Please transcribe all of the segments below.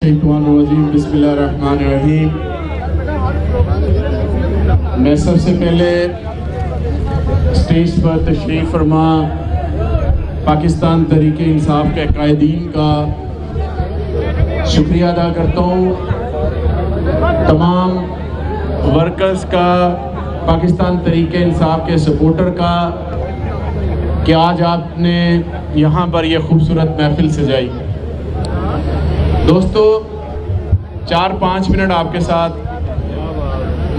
बिस्मिल्लाहिर्रहमानिर्रहीम। मैं सबसे पहले स्टेज पर तशरीफ़ फरमा पाकिस्तान तहरीक इंसाफ के कायदीन का शुक्रिया अदा करता हूँ, तमाम वर्कर्स का, पाकिस्तान तहरीक इंसाफ के सपोर्टर का, कि आज आपने यहाँ पर यह खूबसूरत महफिल सजाई। दोस्तों, 4-5 मिनट आपके साथ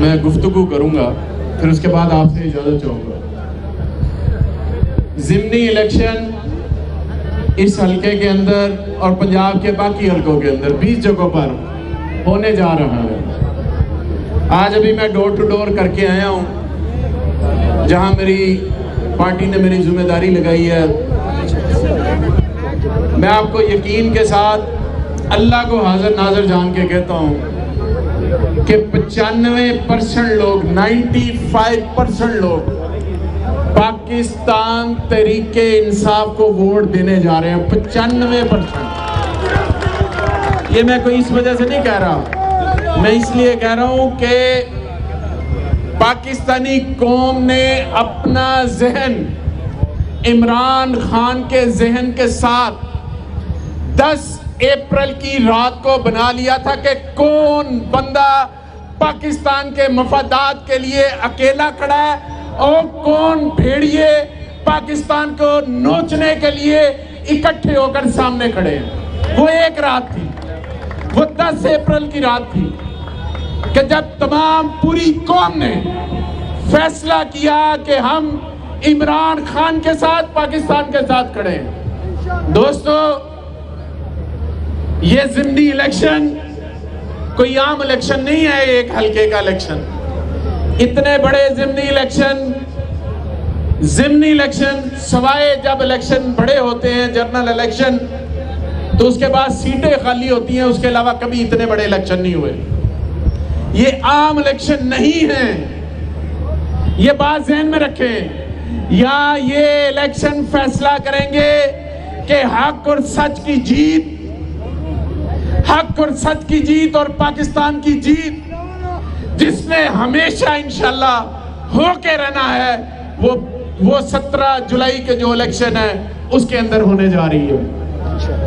मैं गुफ्तगू करूँगा, फिर उसके बाद आपसे इजाज़त चाहूँगा। ज़िमनी इलेक्शन इस हलके के अंदर और पंजाब के बाकी हलकों के अंदर 20 जगहों पर होने जा रहा है। आज अभी मैं डोर टू डोर करके आया हूँ, जहाँ मेरी पार्टी ने मेरी जिम्मेदारी लगाई है। मैं आपको यकीन के साथ अल्लाह को हाजिर नाजर जान के कहता हूँ कि 95% लोग, 95% लोग पाकिस्तान तहरीक इंसाफ को वोट देने जा रहे हैं। 95%। ये मैं कोई इस वजह से नहीं कह रहा, मैं इसलिए कह रहा हूँ कि पाकिस्तानी कौम ने अपना जहन इमरान खान के जहन के साथ 10 अप्रैल की रात को बना लिया था कि कौन बंदा पाकिस्तान के मफादात के लिए अकेला खड़ा है और कौन भेड़िए पाकिस्तान को नोचने के लिए इकट्ठे होकर सामने खड़े हैं। वो एक रात थी, वो 10 अप्रैल की रात थी कि जब तमाम पूरी कौम ने फैसला किया कि हम इमरान खान के साथ, पाकिस्तान के साथ खड़े हैं। दोस्तों, ये ज़िमनी इलेक्शन कोई आम इलेक्शन नहीं है, एक हल्के का इलेक्शन। इतने बड़े ज़िमनी इलेक्शन सवाए जब इलेक्शन बड़े होते हैं, जनरल इलेक्शन, तो उसके बाद सीटें खाली होती हैं, उसके अलावा कभी इतने बड़े इलेक्शन नहीं हुए। ये आम इलेक्शन नहीं है, ये बात ज़हन में रखें। या ये इलेक्शन फैसला करेंगे कि हक और सच की जीत, हक और सच की जीत और पाकिस्तान की जीत, जिसने हमेशा इंशाल्लाह होके रहना है, वो 17 जुलाई के जो इलेक्शन है उसके अंदर होने जा रही है।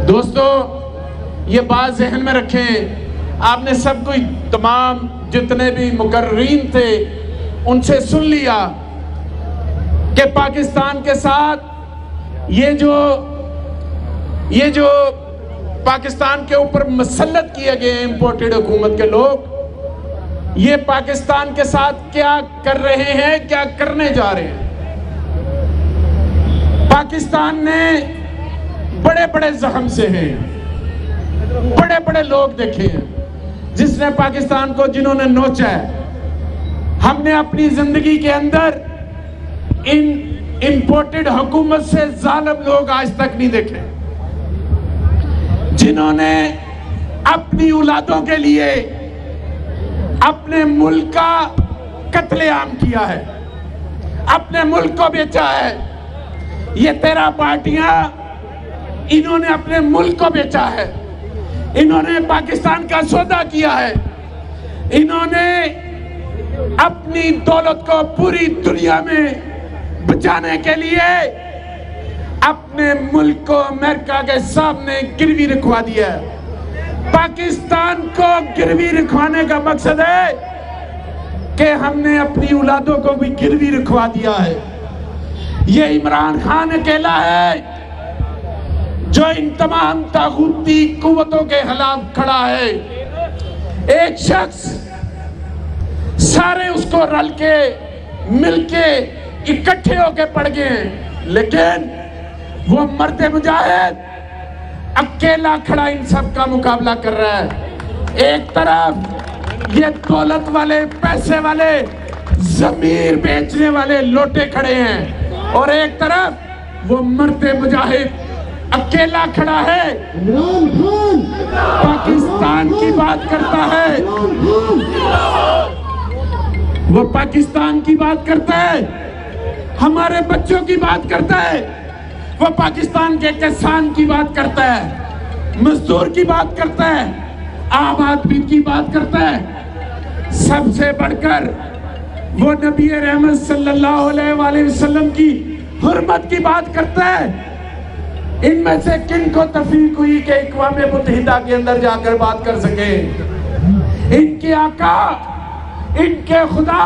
दोस्तों, ये बात जहन में रखें। आपने सब कोई, तमाम जितने भी मुकर्रीन थे, उनसे सुन लिया कि पाकिस्तान के साथ ये जो पाकिस्तान के ऊपर मसल्लत किए गए इंपोर्टेड हुकूमत के लोग, ये पाकिस्तान के साथ क्या कर रहे हैं, क्या करने जा रहे हैं। पाकिस्तान ने बड़े बड़े जख्म से हैं, बड़े बड़े लोग देखे हैं, जिसने पाकिस्तान को, जिन्होंने नोचा है। हमने अपनी जिंदगी के अंदर इन इंपोर्टेड हुकूमत से जालिम लोग आज तक नहीं देखे, जिन्होंने अपनी औलादों के लिए अपने मुल्क का कत्लेआम किया है, अपने मुल्क को बेचा है। ये 13 पार्टियां, इन्होंने अपने मुल्क को बेचा है, इन्होंने पाकिस्तान का सौदा किया है, इन्होंने अपनी दौलत को पूरी दुनिया में बचाने के लिए अपने मुल्क को अमेरिका के सामने गिरवी रखवा दिया है। पाकिस्तान को गिरवी रखवाने का मकसद है कि हमने अपनी औलादों को भी गिरवी रखवा दिया है। ये इमरान खान अकेला है जो इन तमाम तागूती कुव्वतों के खिलाफ खड़ा है। एक शख्स, सारे उसको रल के, मिलके, इकट्ठे होके पड़ गए हैं, लेकिन वो मर्द मुजाहिद अकेला खड़ा इन सब का मुकाबला कर रहा है। एक तरफ ये दौलत वाले, पैसे वाले, जमीर बेचने वाले लोटे खड़े हैं, और एक तरफ वो मर्द मुजाहिद अकेला खड़ा है। पाकिस्तान की बात करता है, वो पाकिस्तान की बात करता है, हमारे बच्चों की बात करता है, वो पाकिस्तान के किसान की बात करता है, मजदूर की बात करता है, आम आदमी की बात करता है, सबसे बढ़कर वो नबी रहमत सल्लल्लाहु अलैहि वसल्लम की हुर्मत की बात करता है। इनमें से किन को तौफीक हुई कि अक़वाम मुत्तहिदा के अंदर जाकर बात कर सके? इनके आका, इनके खुदा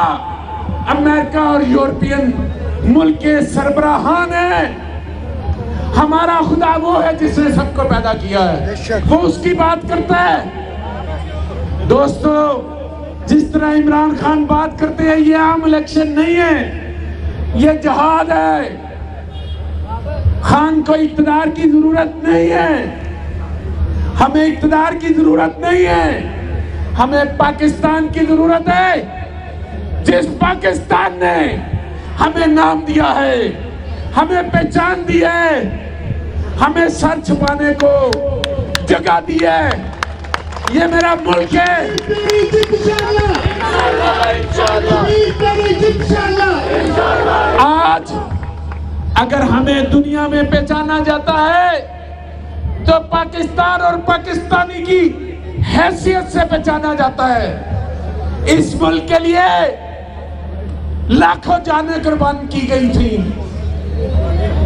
अमेरिका और यूरोपियन मुल्क के सरबराहान है। हमारा खुदा वो है जिसने सबको पैदा किया है, वो उसकी बात करता है। दोस्तों, जिस तरह इमरान खान बात करते हैं, ये आम इलेक्शन नहीं है, ये जहाद है। खान को इक़्तिदार की जरूरत नहीं है, हमें इक़्तिदार की जरूरत नहीं है, हमें पाकिस्तान की जरूरत है। जिस पाकिस्तान ने हमें नाम दिया है, हमें पहचान दी है, हमें सर छुपाने को जगह दी है, ये मेरा मुल्क है। आज अगर हमें दुनिया में पहचाना जाता है तो पाकिस्तान और पाकिस्तानी की हैसियत से पहचाना जाता है। इस मुल्क के लिए लाखों जानें कुर्बान की गई थी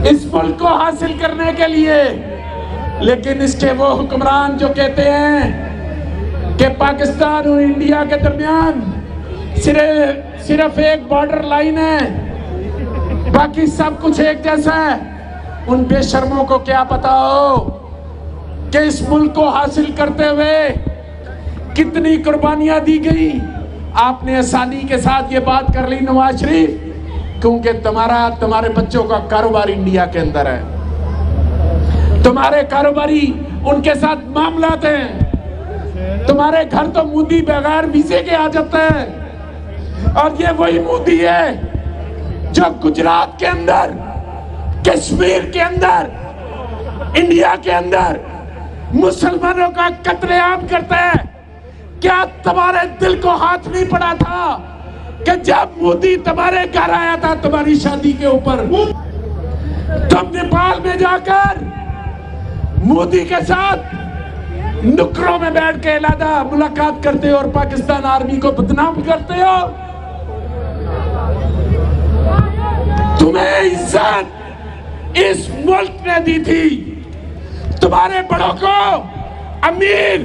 इस मुल्क को हासिल करने के लिए, लेकिन इसके वो हुक्मरान जो कहते हैं कि पाकिस्तान और इंडिया के दरमियान सिर्फ एक बॉर्डर लाइन है, बाकी सब कुछ एक जैसा है, उन बेशर्मों को क्या पता हो कि इस मुल्क को हासिल करते हुए कितनी कुर्बानियां दी गई। आपने आसानी के साथ ये बात कर ली नवाज शरीफ, क्योंकि तुम्हारे बच्चों का कारोबार इंडिया के अंदर है, तुम्हारे कारोबारी उनके साथ मामला हैं, तुम्हारे घर तो मोदी बगैर वीजे के आ जाता है। और ये वही मोदी है जो गुजरात के अंदर, कश्मीर के अंदर, इंडिया के अंदर मुसलमानों का कत्लेआम करता है। क्या तुम्हारे दिल को हाथ नहीं पड़ा था कि जब मोदी तुम्हारे घर आया था तुम्हारी शादी के ऊपर, तुम नेपाल में जाकर मोदी के साथ नुक्करों में बैठ के अलग मुलाकात करते हो और पाकिस्तान आर्मी को बदनाम करते हो? तुम्हें इज्जत इस मुल्क ने दी थी, तुम्हारे बड़ों को अमीर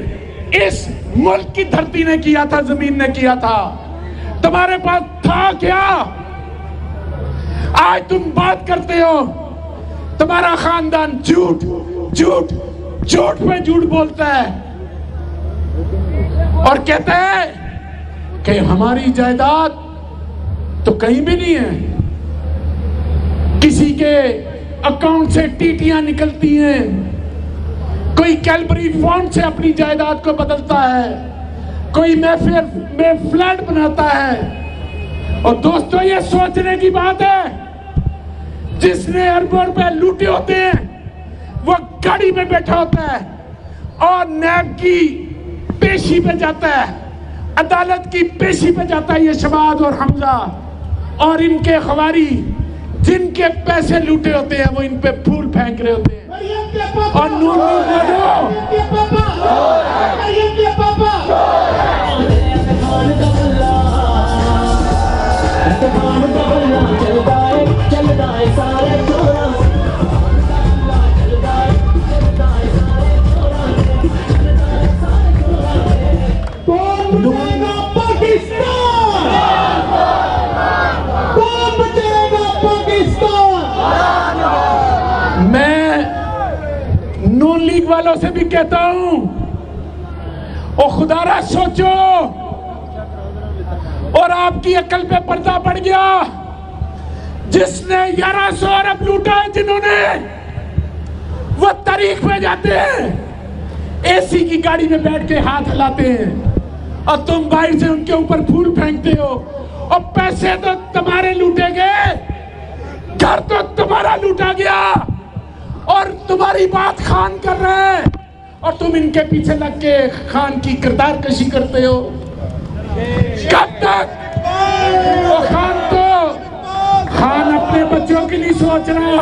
इस मुल्क की धरती ने किया था, जमीन ने किया था। तुम्हारे पास था क्या? आज तुम बात करते हो, तुम्हारा खानदान झूठ झूठ झूठ पे झूठ बोलता है और कहता है कि हमारी जायदाद तो कहीं भी नहीं है, किसी के अकाउंट से टीटियां निकलती हैं, कोई कैलबरी फॉन्ट से अपनी जायदाद को बदलता है, कोई मैफेयर में फ्लैट बनाता है। और दोस्तों, ये सोचने की बात है, जिसने अरबों रुपए लूटे होते हैं वो गाड़ी में बैठा होता है और नैब की पेशी पे जाता है, अदालत की पेशी पे जाता है, ये शबाज और हमजा और इनके खवारी जिनके पैसे लूटे होते हैं, वो इन पे फूल फेंक रहे होते हैं। और नूर नून लीग वालों से भी कहता हूं, ओ खुदारा सोचो, और आपकी अकल पे पर्दा पड़ गया। जिसने 1100 अरब लूटा है, जिन्होंने, वो तारीख में जाते हैं, एसी की गाड़ी में बैठ के हाथ हिलाते हैं, और तुम बाहर से उनके ऊपर फूल फेंकते हो। और पैसे तो तुम्हारे लूटे गए, घर तो तुम्हारा लूटा गया, और तुम्हारी बात खान कर रहे हैं, और तुम इनके पीछे लग के खान की किरदार कशी करते हो। कब तक? वो खान अपने बच्चों के लिए सोच रहा।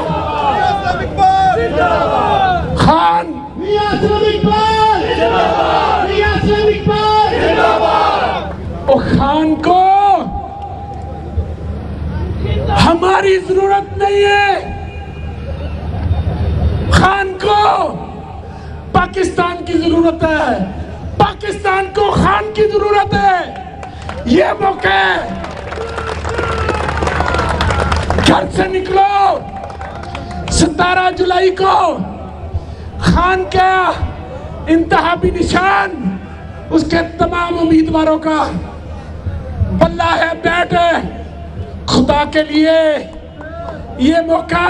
खान चाहिए। खान को पाकिस्तान की जरूरत है, पाकिस्तान को खान की जरूरत है। ये मौका है, घर से निकलो। 17 जुलाई को खान का इंतहाबी निशान उसके तमाम उम्मीदवारों का बल्ला है, बैट है। खुदा के लिए ये मौका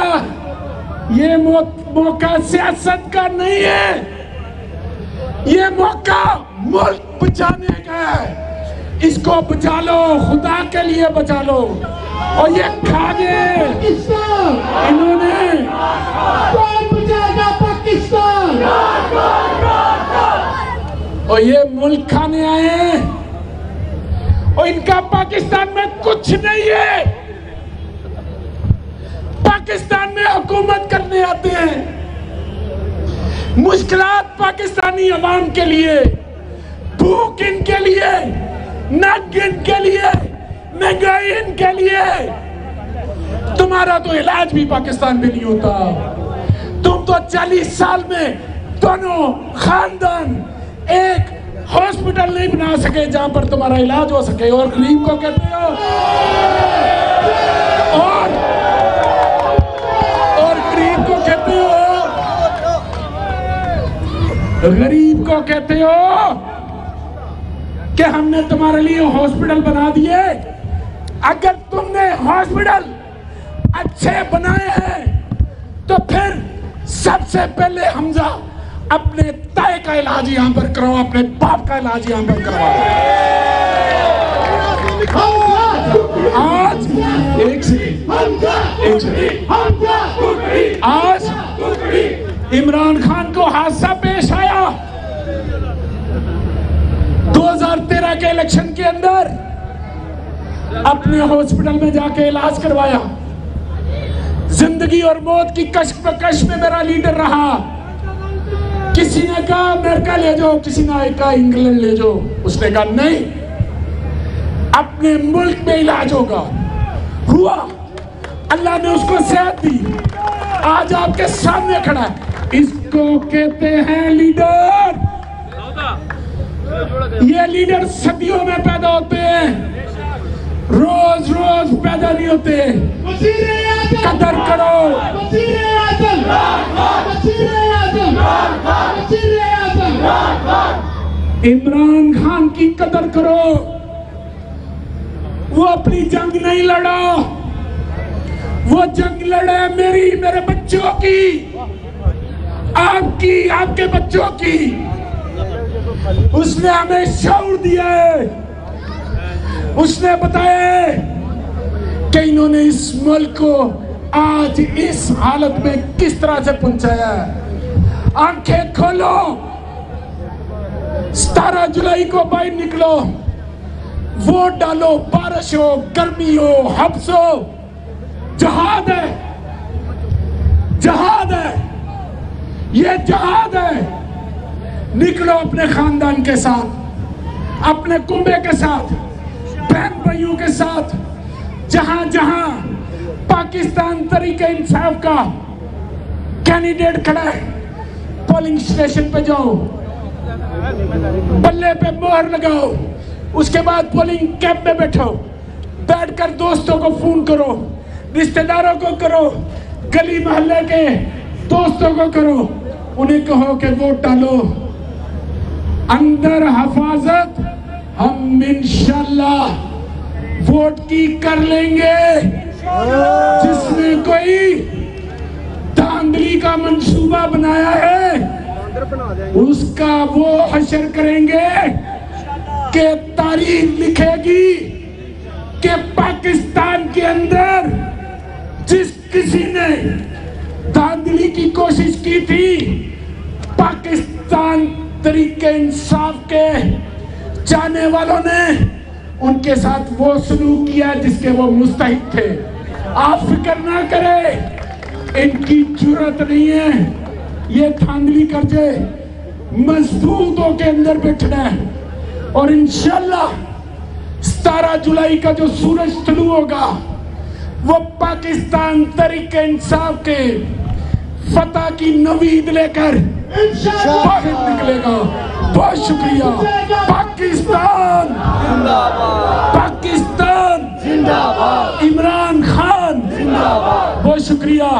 सियासत का नहीं है, ये मौका मुल्क बचाने का है। इसको बचा लो, खुदा के लिए बचा लो। और ये खाने इन्होंने कौन बचाएगा पाकिस्तान, और ये मुल्क खाने आए हैं और इनका पाकिस्तान में कुछ नहीं है। पाकिस्तान में हुकूमत करने आते हैं। मुश्किलात पाकिस्तानी अवाम के लिए, भूख इनके लिए, नग इनके लिए, महंगाई इनके लिए। तुम्हारा तो इलाज भी पाकिस्तान में नहीं होता। तुम तो 40 साल में दोनों खानदान एक हॉस्पिटल नहीं बना सके जहां पर तुम्हारा इलाज हो सके। और गरीब को कहते हो, और गरीब को कहते हो, गरीब को कहते हो कि हमने तुम्हारे लिए हॉस्पिटल बना दिए। अगर तुमने हॉस्पिटल अच्छे बनाए हैं तो फिर सबसे पहले हमजा अपने ताए का इलाज यहां पर कराओ, अपने बाप का इलाज यहां पर करवाओ। आज आज इमरान खान को हादसा पेश आया 2013 के इलेक्शन के अंदर। अपने हॉस्पिटल में जाके इलाज करवाया। जिंदगी और मौत की कश्मकश में मेरा लीडर रहा। किसी ने कहा अमेरिका ले जाओ, किसी ने कहा इंग्लैंड ले जाओ। उसने कहा नहीं, अपने मुल्क में इलाज होगा। हुआ, अल्लाह ने उसको सेहत दी, आज आपके सामने खड़ा है। इसको कहते हैं लीडर। ये लीडर सदियों में पैदा होते हैं, रोज रोज पैदा नहीं होते। कदर करो, इमरान खान की कदर करो। वो अपनी जंग नहीं लड़ा, वो जंग लड़े मेरे बच्चों की, आपकी, आपके बच्चों की। उसने हमें शऊर दिया है। उसने बताया कि इन्होंने इस मुल्क को आज इस हालत में किस तरह से पहुंचाया है। आंखें खोलो, 17 जुलाई को बाहर निकलो, वोट डालो। बारिश हो, गर्मी हो, हब्स हो, जहाद है, जहाद है, ये जहाद है। निकलो अपने खानदान के साथ, अपने कुंबे के साथ, बहन भाइयों के साथ। जहां जहां पाकिस्तान तरीके इंसाफ का कैंडिडेट खड़ा है, पोलिंग स्टेशन पे जाओ, बल्ले पे मोहर लगाओ। उसके बाद पोलिंग कैंप में बैठो, बैठकर दोस्तों को फोन करो, रिश्तेदारों को करो, गली मोहल्ले के दोस्तों को करो। उन्हें कहो कि वोट डालो। अंदर हिफाजत हम इंशाल्लाह वोट की कर लेंगे। जिसने कोई धांधली का मंसूबा बनाया है उसका वो हशर करेंगे कि तारीख लिखेगी कि पाकिस्तान के अंदर जिस किसी ने धांधली की कोशिश की थी, पाकिस्तान तरीके इंसाफ के चाहने वालों ने उनके साथ वो सलूक किया जिसके वो मुस्तहिक थे। आप फिक्र ना करें, इनकी जरूरत नहीं है ये धांधली कर जाए। मजबूतों के अंदर बैठना है और इंशाल्लाह 17 जुलाई का जो सूरज तुलू होगा, वो पाकिस्तान तरीके इंसाफ के फतह की नवीद लेकर बाहर निकलेगा। बहुत शुक्रिया। पाकिस्तान जिंदाबाद, पाकिस्तान जिंदाबाद, इमरान खान जिंदाबाद। बहुत शुक्रिया।